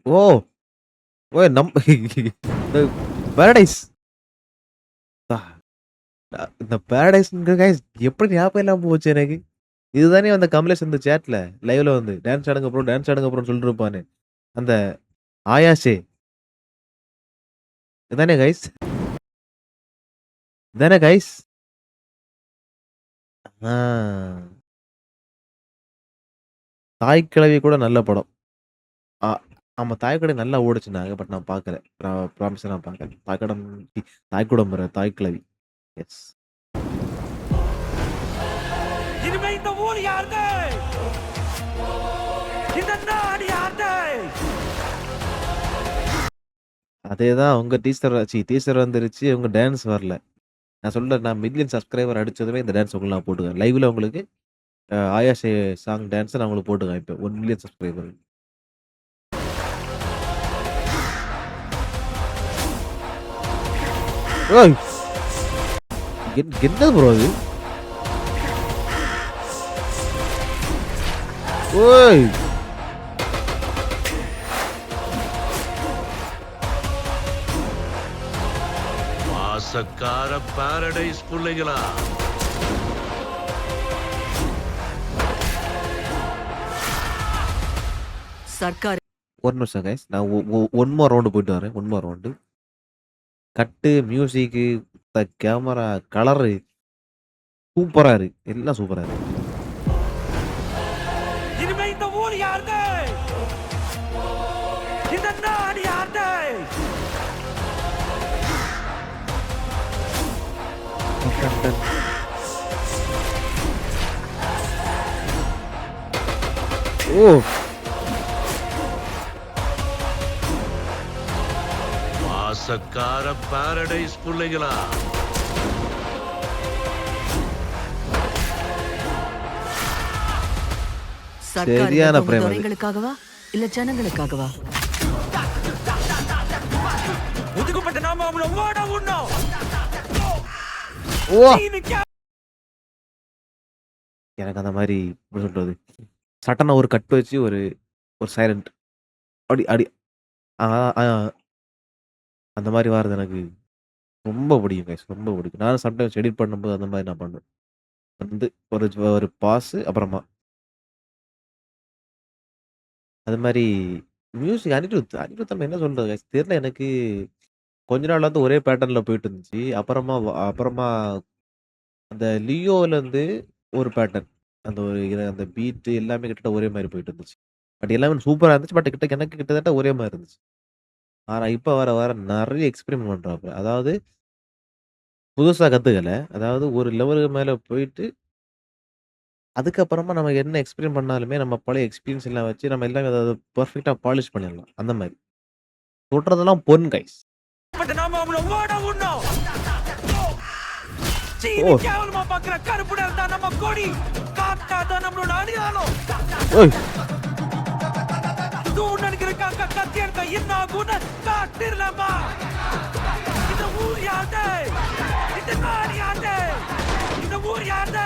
ஓ! ஓ நம் இந்த பாரடைஸ். பா இந்த பாரடைஸ்ங்க கைஸ் எப்படி ஞாபகம் இல்லாம போச்சு எனக்கு. இதுதானே அந்த கமலேஷ் இந்த சேட்ல லைவ்ல வந்து டான்ஸ் ஆடுங்க ப்ரோ, டான்ஸ் ஆடுங்க ப்ரோன்னு சொல்லிட்டு இருப்பானே. அந்த ஆயாஷே இதானே கைஸ்? இதானே கைஸ்? ஆ. தாய் கிழவி கூட நல்ல படம். ஆ ஆமா தாய் கிழவி நல்லா ஓடுச்சுன்னாங்க. பட் நான் பார்க்கல. ப்ராமிஸா நான் பார்க்கல. தாய்க்குடம்புற தாய் கிழவி. எஸ். இனிமே இந்த ஊர் யாருது? இந்த நாடு யாருது? அதேதான் உங்க டீசர் வந்துருச்சு. உங்க டான்ஸ் வரல. நான் சொல்றேன் நான் மில்லியன் சப்ஸ்கிரைபர் அடிச்சதுமே இந்த டான்ஸ் உங்களுக்கு நான் போட்டுக்கிறேன். லைவ்ல உங்களுக்கு ஆயாஷே சாங் டான்ஸ நான் உங்களுக்கு போட்டு காமிப்பேன். 1 மில்லியன் சப்ஸ்கிரைபர். ஓய்! என்னது ப்ரோ அது? ஓய்! பாசக்கார பாரடைஸ் புள்ளைகளா, சர்க்கார் ஒரு நிமிஷம் கைஸ். நான் ஒன் மோர் ரவுண்டு போயிட்டு வரேன். One more round. Cut, music, camera, colour சூப்பரா இருக்கு. எல்லாம் சூப்பரா இருக்கு. இனிமே இந்த ஊர் யாருது? இந்த நாடு யாருது? டன், டன். ஓ! பாசக்கார பாரடைஸ் புள்ளைகளா, சர்க்கார் சரியான இந்த உங்க பிரேம் அது. துறைங்களுக்காகவா இல்ல ஜனங்களுக்காகவா? ஒதுக்கப்பட்ட நாம அவங்கள ஓட விடணும். ஓ! சீனுக்கு எனக்கு அந்த மாரி எப்படி சொல்றது? சட்டன ஒரு கட் வச்சு ஒரு ஒரு சைலண்ட். அப்டி அப்டி ஆ ஆ அந்த மாரி வாரது எனக்கு ரொம்ப பிடிக்கும் கைஸ். ரொம்ப பிடிக்கும். நானும் சம்டைம்ஸ் எடிட் பண்ணும்போது அந்த மாரி நான் பண்ணுவேன். வந்து ஒரு ஒரு பாஸ் அப்புறமா அது மாரி மியூசிக் அனிருத் நம்ம என்ன சொல்றது கைஸ் தெரியல எனக்கு. கொஞ்ச நாள் வந்து ஒரே பேட்டர்ன்ல போயிட்டு இருந்துச்சு. அப்புறமா அந்த லியோலருந்து ஒரு பேட்டர்ன். அந்த ஒரு அந்த பீட் எல்லாமே கிட்டத்தட்ட ஒரே மாரி போயிட்டு இருந்துச்சு. பட் எல்லாமே சூப்பரா இருந்துச்சு. பட் எனக்கு கிட்டத்தட்ட ஒரே மாரி இருந்துச்சு. ஆனா இப்ப வர வர நெறைய எக்ஸ்பெரிமென்ட் பண்றாப்ல. அதாவது புதுசா கத்துக்கல. அதாவது ஒரு லெவலுக்கு மேல போயிட்டு, அதுக்கப்புறமா நம்ம என்ன எக்ஸ்பெரிமென்ட் பண்ணாலுமே நம்ம பழைய எக்ஸ்பீரியன்ஸ் எல்லாம் வச்சு நம்ம எல்லாமே அத பெர்ஃபெக்ட்டா பாலிஷ் பண்ணிடலாம். அந்த மாரி. தொடுறதெல்லாம் பொன் கைஸ். ஒதுக்கப்பட்ட நாம அவங்கள ஓட விடணும். சீனு ஓ! கேவலமா பாக்குற கருப்பு நிறம் தான் நம்ம கொடி. காட்டாதான் நம்மளோட அடையாளம். ஓய்! தூண் நினைக்கிற காக்கா கத்தி எடுத்த என்ன ஆகும்னு காட்டிடலாமா? இந்த ஊர் யாருது? இந்த நாடு யாருது? இந்த ஊர் யாருது?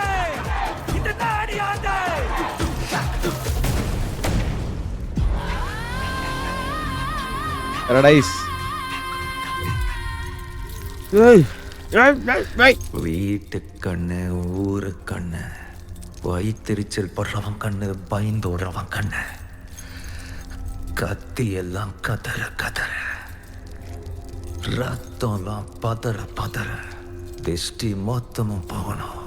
இந்த நாடு யாருது? பாரடைஸ். ஏய்! ஏய்! ஏய்! ஏய்! வீட்டு கண்ணு ஊரு கண்ணு வயிற்றுச்சல் படுறவன் கண்ணு பயந்தோடுறவன் கண்ணு கத்தி எல்லாம் கதற கதற ரத்தம்லாம் பதற பதற திஷ்டி மொத்தமும் போகணும்.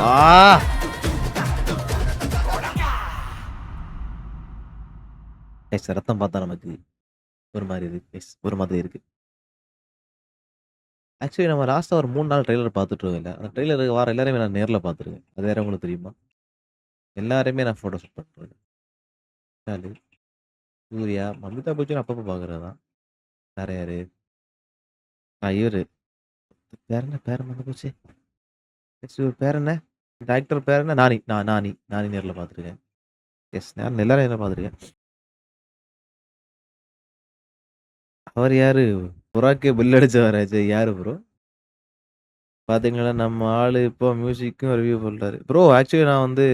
ஆ! கைஸ் ரத்தம் பார்த்தா நமக்கு ஒரு மாரி இருக்கு கைஸ். ஒரு மாதிரி இருக்கு. ஆக்சுவலி நம்ம லாஸ்ட்டா ஒரு 3 நாள் ட்ரெய்லர் பார்த்துட்டு இருக்கோம்ல. அந்த ட்ரெய்லர் வர எல்லாரையுமே நான் நேர்ல பார்த்துருக்கேன். அது வேற உங்களுக்கு தெரியுமா? எல்லாரையுமே நான் ஃபோட்டோ ஷூட் பண்ணிருக்கேன். விஷாலு, சூர்யா, அமிதாப் பச்சன் அப்பப்போ பார்க்குறது தான். வேற யாரு? இவரு பேர் என்ன மறந்து போச்சு. இவரு பேர் என்ன? இந்த ஆக்டர் பேர் என்ன? நானி நேர்ல பார்த்துருக்கேன். எஸ் நான் எல்லாரையும் நேர்ல பார்த்துருக்கேன். அவர் யாரு? புறாக்கே பில் அடிச்சவராச்சே யாரு ப்ரோ? பாத்தீங்களா, நம்ம ஆளு இப்போ மியூசிக்கும் ரிவ்யூ பண்றாரு. ப்ரோ ஆக்சுவலி நான் வந்து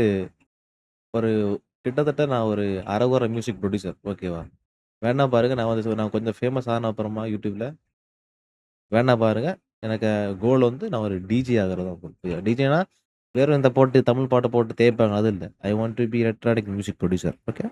ஒரு கிட்டத்தட்ட நான் ஒரு அரகுறை மியூசிக் ப்ரொடியூசர். ஓகேவா? வேணா பாருங்க. நான் கொஞ்சம் ஃபேமஸ் ஆன அப்புறமா YouTubeல வேணா பாருங்க. எனக்கு கோல் வந்து நான் ஒரு டிஜே ஆகுறது தான். டிஜேனா வெறும் இந்த போட்டு தமிழ் பாட்ட போட்டு தேய்ப்பாங்க அது இல்ல. I want to be electronic music producer. Okay.